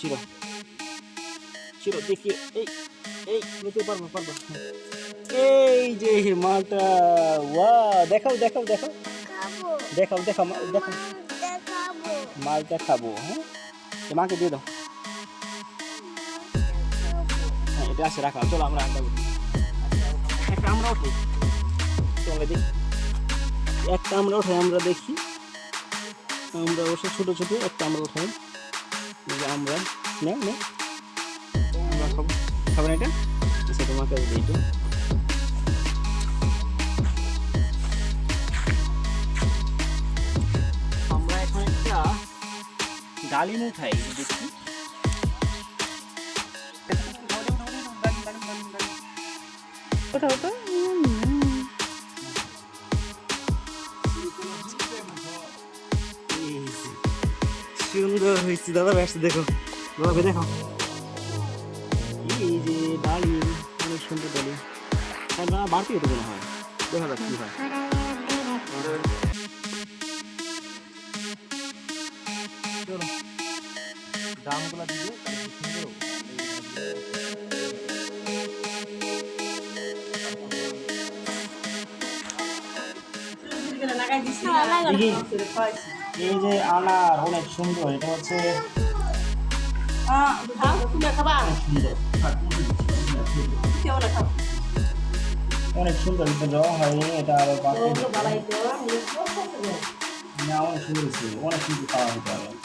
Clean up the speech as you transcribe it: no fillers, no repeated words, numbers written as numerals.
ছিল ছিল দেখি এই এই নিতে পারবো পারবো এই যে মালটা ওয়া দেখাও দেখাও দেখাও দেখাও দেখাও দেখাও মালটা খাবো হ্যাঁ মাকে দিয়ে দাও হ্যাঁ এটা আছে রাখা চলো আমরা আড্ডা করি একটা আমরা উঠি চলে দেখি একটা আমরা উঠাই আমরা দেখি আমরা বসে ছোটো ছোটো একটা আমরা উঠাই আমরা না না আমরা খাবো খাবেন এটা আচ্ছা তোমাকে দিই তো আমরা এখন একটা ডালিম উঠাই দেখি ওঠাও তো সুন্দর হয়েছে দাদা ব্যস্ত দেখো বাবা দেখো এই যে ডালিম অনেক সুন্দর ডালিম তার না বাড়তি হতে মনে হয় দেখা যাক কি হয় চলো দামগুলো দিয়ে এই যে আনার অনেক সুন্দর এটা হচ্ছে অনেক সুন্দর এটা রং হয়নি এটা আরো অনেক সুন্দর ছিল অনেক কিছু খাওয়া হতে হবে